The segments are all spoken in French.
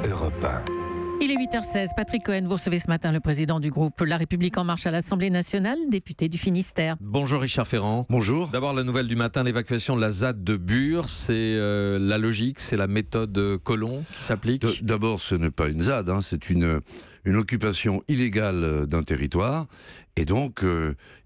Europe 1. Il est 8h16. Patrick Cohen, vous recevez ce matin le président du groupe La République En Marche à l'Assemblée nationale, député du Finistère. Bonjour Richard Ferrand. Bonjour. D'abord la nouvelle du matin, l'évacuation de la ZAD de Bure, c'est la logique, c'est la méthode Colomb qui s'applique. D'abord, ce n'est pas une ZAD, c'est une occupation illégale d'un territoire. Et donc,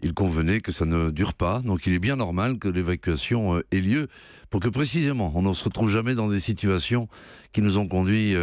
il convenait que ça ne dure pas. Donc, il est bien normal que l'évacuation ait lieu pour que précisément, on ne se retrouve jamais dans des situations qui nous ont conduits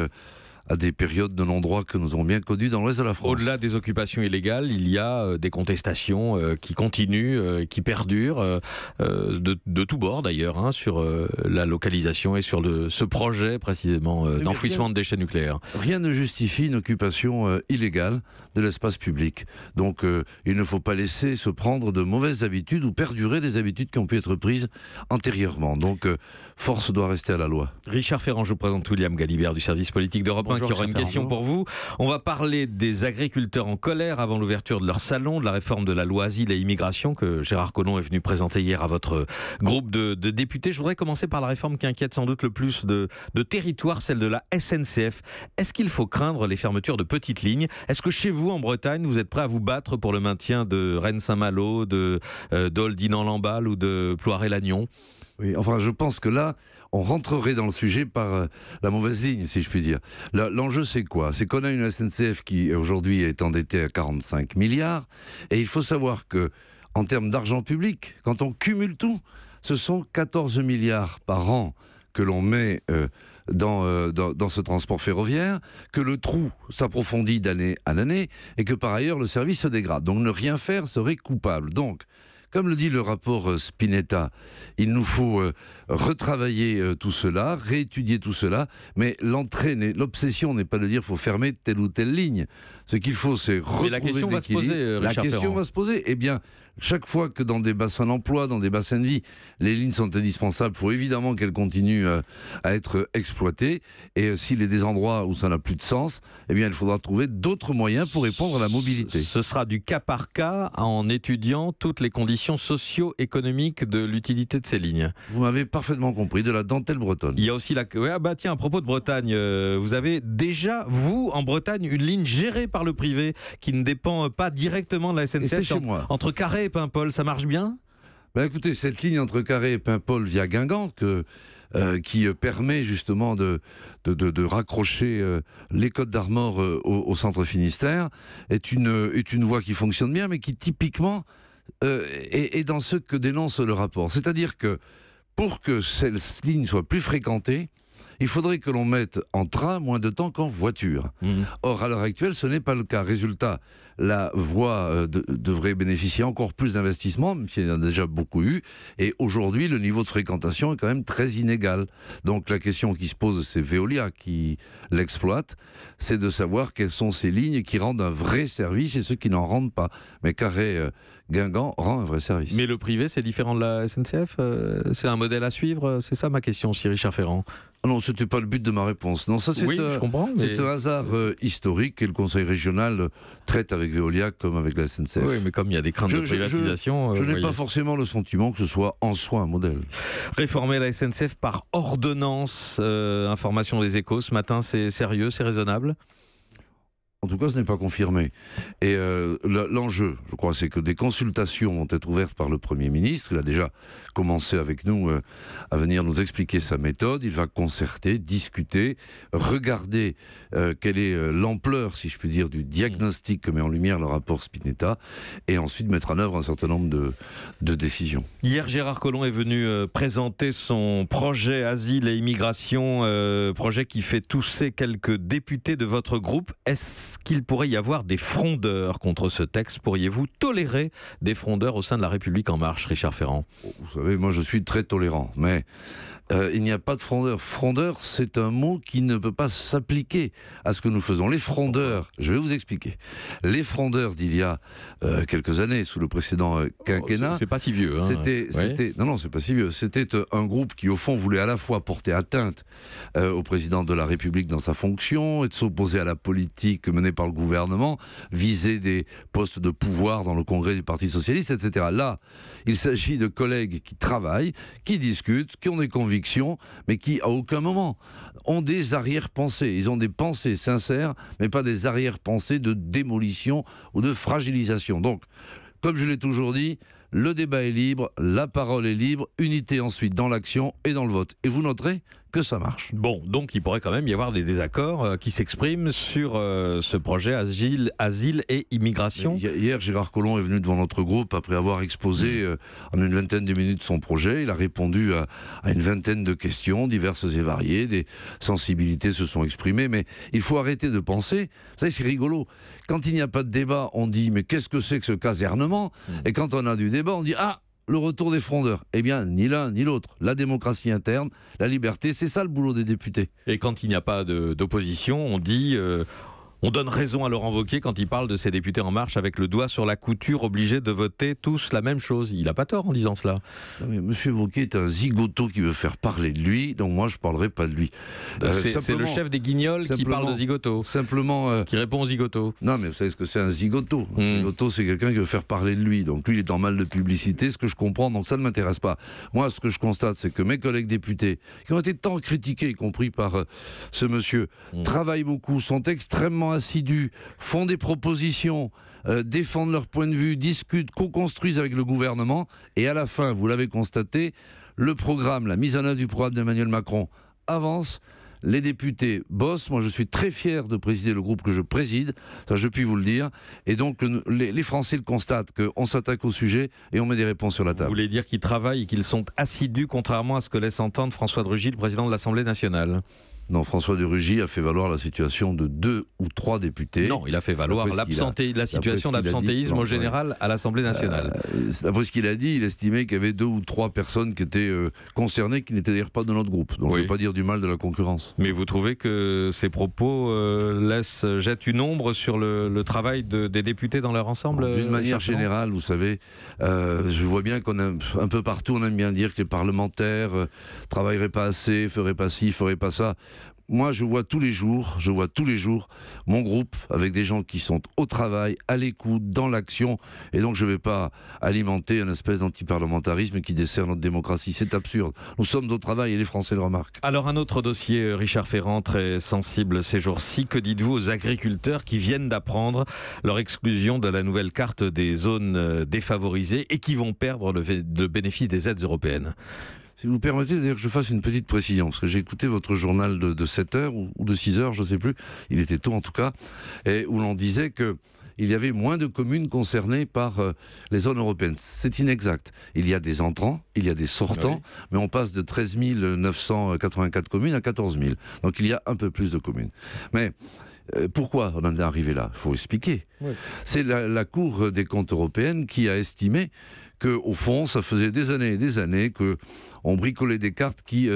à des périodes de non-droit que nous avons bien connues dans l'Ouest de la France. Au-delà des occupations illégales, il y a des contestations qui continuent, qui perdurent, de tous bords d'ailleurs, sur la localisation et sur ce projet précisément d'enfouissement de déchets nucléaires. Rien ne justifie une occupation illégale de l'espace public. Donc il ne faut pas laisser se prendre de mauvaises habitudes ou perdurer des habitudes qui ont pu être prises antérieurement. Donc force doit rester à la loi. Richard Ferrand, je vous présente William Galibert du service politique d'Europe 1 qui aura une question pour vous. On va parler des agriculteurs en colère avant l'ouverture de leur salon, de la réforme de la loi Asile et Immigration que Gérard Collomb est venu présenter hier à votre groupe de députés. Je voudrais commencer par la réforme qui inquiète sans doute le plus de territoires, celle de la SNCF. Est-ce qu'il faut craindre les fermetures de petites lignes? Est-ce que chez vous, en Bretagne, vous êtes prêt à vous battre pour le maintien de Rennes-Saint-Malo, de Dole Dinan-Lamballe ou de Ploiré-Lannion? Oui, enfin, je pense que là, on rentrerait dans le sujet par la mauvaise ligne, si je puis dire. L'enjeu, c'est quoi? C'est qu'on a une SNCF qui, aujourd'hui, est endettée à 45 milliards. Et il faut savoir que, en termes d'argent public, quand on cumule tout, ce sont 14 milliards par an que l'on met dans ce transport ferroviaire, que le trou s'approfondit d'année en année, et que, par ailleurs, le service se dégrade. Donc, ne rien faire serait coupable. Donc, comme le dit le rapport Spinetta, il nous faut retravailler tout cela, réétudier tout cela, mais l'obsession n'est pas de dire qu'il faut fermer telle ou telle ligne. Ce qu'il faut, c'est retrouver la question va se poser, La Richard question Ferrand. va se poser. Eh bien, chaque fois que dans des bassins d'emploi, dans des bassins de vie, les lignes sont indispensables, il faut évidemment qu'elles continuent à être exploitées. Et s'il y a des endroits où ça n'a plus de sens, eh bien, il faudra trouver d'autres moyens pour répondre à la mobilité. Ce sera du cas par cas en étudiant toutes les conditions socio-économiques de l'utilité de ces lignes. Vous m'avez parfaitement compris, de la dentelle bretonne. Il y a aussi tiens, à propos de Bretagne, vous avez déjà, vous, en Bretagne, une ligne gérée par le privé qui ne dépend pas directement de la SNCF. Et c'est chez moi. Entre Carhaix et Paimpol, ça marche bien? Écoutez, cette ligne entre Carhaix et Paimpol via Guingamp, qui permet justement de raccrocher les Côtes d'Armor au centre Finistère, est une voie qui fonctionne bien, mais qui typiquement est dans ce que dénonce le rapport. C'est-à-dire que pour que cette ligne soit plus fréquentée, il faudrait que l'on mette en train moins de temps qu'en voiture. Or, à l'heure actuelle, ce n'est pas le cas. Résultat, la voie devrait bénéficier encore plus d'investissements, même s'il y en a déjà beaucoup eu. Et aujourd'hui, le niveau de fréquentation est quand même très inégal. Donc la question qui se pose, c'est Veolia qui l'exploite, c'est de savoir quelles sont ces lignes qui rendent un vrai service et ceux qui n'en rendent pas. Mais Carhaix-Guingamp rend un vrai service. Mais le privé, c'est différent de la SNCF? C'est un modèle à suivre? C'est ça ma question, Richard Ferrand. Non, ce n'était pas le but de ma réponse. Non, ça c'est je comprends, mais... un hasard historique et le Conseil régional traite avec Veolia comme avec la SNCF. Oui, mais comme il y a des craintes de privatisation... Je n'ai pas forcément le sentiment que ce soit en soi un modèle. Réformer la SNCF par ordonnance, information des Échos ce matin, c'est sérieux, c'est raisonnable? En tout cas, ce n'est pas confirmé. Et l'enjeu, je crois, c'est que des consultations vont être ouvertes par le Premier ministre. Il a déjà commencé avec nous à venir nous expliquer sa méthode. Il va concerter, discuter, regarder quelle est l'ampleur, si je puis dire, du diagnostic que met en lumière le rapport Spinetta, et ensuite mettre en œuvre un certain nombre de décisions. Hier, Gérard Collomb est venu présenter son projet Asile et Immigration, projet qui fait tousser quelques députés de votre groupe. Est-ce qu'il pourrait y avoir des frondeurs contre ce texte? Pourriez-vous tolérer des frondeurs au sein de La République En Marche, Richard Ferrand? Vous savez, moi je suis très tolérant, mais il n'y a pas de frondeur. Frondeur, c'est un mot qui ne peut pas s'appliquer à ce que nous faisons. Les frondeurs, je vais vous expliquer. Les frondeurs d'il y a quelques années, sous le précédent quinquennat... C'est pas si vieux. Non, c'est pas si vieux. C'était un groupe qui, au fond, voulait à la fois porter atteinte au président de la République dans sa fonction et de s'opposer à la politique menée menée par le gouvernement, viser des postes de pouvoir dans le congrès du Parti socialiste, etc. Là, il s'agit de collègues qui travaillent, qui discutent, qui ont des convictions, mais qui, à aucun moment, ont des arrière-pensées. Ils ont des pensées sincères, mais pas des arrière-pensées de démolition ou de fragilisation. Donc, comme je l'ai toujours dit, le débat est libre, la parole est libre, unité ensuite dans l'action et dans le vote. Et vous noterez que ça marche. Bon, donc il pourrait quand même y avoir des désaccords qui s'expriment sur ce projet asile et immigration. Hier, Gérard Collomb est venu devant notre groupe après avoir exposé en une vingtaine de minutes son projet. Il a répondu à une vingtaine de questions diverses et variées. Des sensibilités se sont exprimées, mais il faut arrêter de penser. Vous savez, c'est rigolo. Quand il n'y a pas de débat, on dit mais qu'est-ce que c'est que ce casernement ? Et quand on a du débat, on dit ah, le retour des frondeurs. Eh bien, ni l'un ni l'autre. La démocratie interne, la liberté, c'est ça le boulot des députés. Et quand il n'y a pas d'opposition, on dit... on donne raison à Laurent Wauquiez quand il parle de ces députés En Marche avec le doigt sur la couture, obligés de voter tous la même chose. Il n'a pas tort en disant cela. Non mais Monsieur Wauquiez est un zigoto qui veut faire parler de lui, donc moi je ne parlerai pas de lui. C'est le chef des Guignols qui parle de zigoto. Simplement... qui répond aux zigotos. Non mais vous savez ce que c'est un zigoto. Un zigoto, c'est quelqu'un qui veut faire parler de lui. Donc lui il est en mal de publicité, ce que je comprends, donc ça ne m'intéresse pas. Moi ce que je constate, c'est que mes collègues députés, qui ont été tant critiqués, y compris par ce monsieur, travaillent beaucoup, sont extrêmement assidus, font des propositions, défendent leur point de vue, discutent, co-construisent avec le gouvernement, et à la fin, vous l'avez constaté, le programme, la mise en œuvre du programme d'Emmanuel Macron avance. Les députés bossent. Moi, je suis très fier de présider le groupe que je préside. Ça, je puis vous le dire. Et donc, les Français le constatent, qu'on s'attaque au sujet et on met des réponses sur la table. Vous voulez dire qu'ils travaillent et qu'ils sont assidus, contrairement à ce que laisse entendre François de Rugy, le président de l'Assemblée nationale? Non, François de Rugy a fait valoir la situation de 2 ou 3 députés. Non, il a fait valoir la situation d'absentéisme au général à l'Assemblée nationale. D'après ce qu'il a dit, il estimait qu'il y avait 2 ou 3 personnes qui étaient concernées, qui n'étaient d'ailleurs pas de notre groupe. Donc je ne veux pas dire du mal de la concurrence. Mais vous trouvez que ces propos jettent une ombre sur le travail des députés dans leur ensemble? D'une manière générale, vous savez, je vois bien qu'on un peu partout, on aime bien dire que les parlementaires travailleraient pas assez, feraient pas ci, feraient pas ça. Moi, je vois tous les jours mon groupe avec des gens qui sont au travail, à l'écoute, dans l'action, et donc je ne vais pas alimenter une espèce d'antiparlementarisme qui dessert notre démocratie. C'est absurde. Nous sommes au travail et les Français le remarquent. Alors un autre dossier, Richard Ferrand, très sensible ces jours-ci. Que dites-vous aux agriculteurs qui viennent d'apprendre leur exclusion de la nouvelle carte des zones défavorisées et qui vont perdre le bénéfice des aides européennes? Si vous permettez d'ailleurs que je fasse une petite précision, parce que j'ai écouté votre journal de 7h ou de 6h, je ne sais plus, il était tôt en tout cas, et où l'on disait qu'il y avait moins de communes concernées par les zones européennes. C'est inexact. Il y a des entrants, il y a des sortants, oui. Mais on passe de 13 984 communes à 14 000. Donc il y a un peu plus de communes. Mais... pourquoi on en est arrivé là? Il faut expliquer. Oui. C'est la Cour des comptes européenne qui a estimé qu'au fond, ça faisait des années et des années qu'on bricolait des cartes qui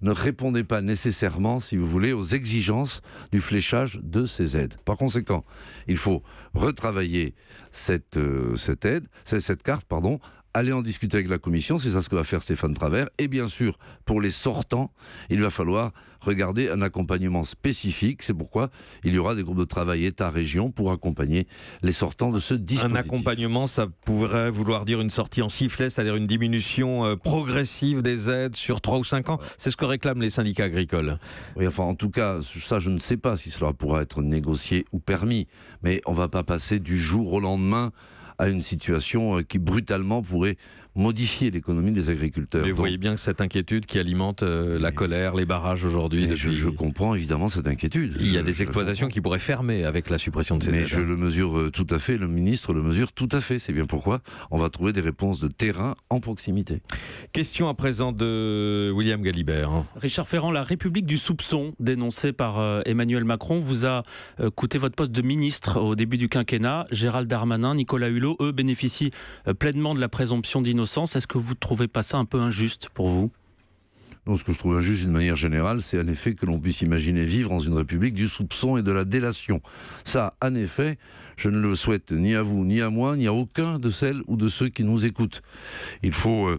ne répondaient pas nécessairement, si vous voulez, aux exigences du fléchage de ces aides. Par conséquent, il faut retravailler cette carte, aller en discuter avec la Commission, c'est ça ce que va faire Stéphane Travert, et bien sûr, pour les sortants, il va falloir regarder un accompagnement spécifique, c'est pourquoi il y aura des groupes de travail État-région pour accompagner les sortants de ce dispositif. Un accompagnement, ça pourrait vouloir dire une sortie en sifflet, c'est-à-dire une diminution progressive des aides sur 3 ou 5 ans, c'est ce que réclament les syndicats agricoles. Oui, enfin, en tout cas, ça je ne sais pas si cela pourra être négocié ou permis, mais on ne va pas passer du jour au lendemain à une situation qui brutalement pourrait modifier l'économie des agriculteurs. Mais vous voyez bien que cette inquiétude qui alimente la colère, les barrages aujourd'hui... Je comprends évidemment cette inquiétude. Il y a des exploitations qui pourraient fermer avec la suppression de ces aides. Mais je le mesure tout à fait, le ministre le mesure tout à fait. C'est bien pourquoi on va trouver des réponses de terrain en proximité. Question à présent de William Galibert. Richard Ferrand, la République du soupçon dénoncée par Emmanuel Macron vous a coûté votre poste de ministre au début du quinquennat. Gérald Darmanin, Nicolas Hulot, eux bénéficient pleinement de la présomption d'innocence. Est-ce que vous ne trouvez pas ça un peu injuste pour vous? Non, ce que je trouve injuste d'une manière générale, c'est en effet que l'on puisse imaginer vivre dans une république du soupçon et de la délation. Ça, en effet, je ne le souhaite ni à vous, ni à moi, ni à aucun de celles ou de ceux qui nous écoutent. Il faut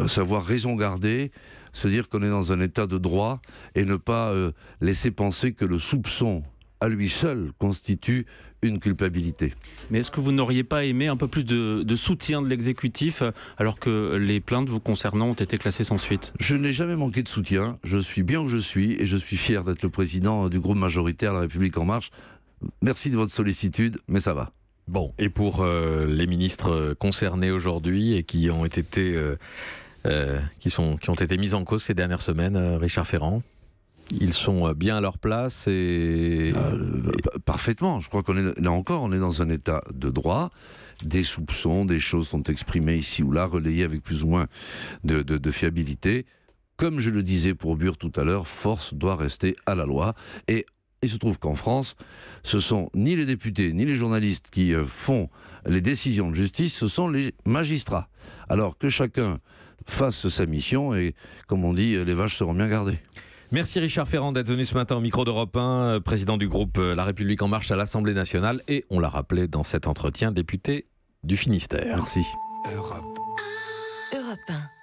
savoir raison garder, se dire qu'on est dans un état de droit et ne pas laisser penser que le soupçon à lui seul, constitue une culpabilité. Mais est-ce que vous n'auriez pas aimé un peu plus de soutien de l'exécutif alors que les plaintes vous concernant ont été classées sans suite? Je n'ai jamais manqué de soutien. Je suis bien où je suis et je suis fier d'être le président du groupe majoritaire La République En Marche. Merci de votre sollicitude, mais ça va. Bon, et pour les ministres concernés aujourd'hui et qui ont été mis en cause ces dernières semaines, Richard Ferrand, ils sont bien à leur place et... Parfaitement. Je crois qu'on est, là encore, on est dans un état de droit. Des soupçons, des choses sont exprimées ici ou là, relayées avec plus ou moins de fiabilité. Comme je le disais pour Bure tout à l'heure, force doit rester à la loi. Et il se trouve qu'en France, ce sont ni les députés, ni les journalistes qui font les décisions de justice, ce sont les magistrats. Alors que chacun fasse sa mission et, comme on dit, les vaches seront bien gardées. Merci Richard Ferrand d'être venu ce matin au micro d'Europe 1, président du groupe La République En Marche à l'Assemblée nationale et, on l'a rappelé dans cet entretien, député du Finistère. Merci. Europe 1.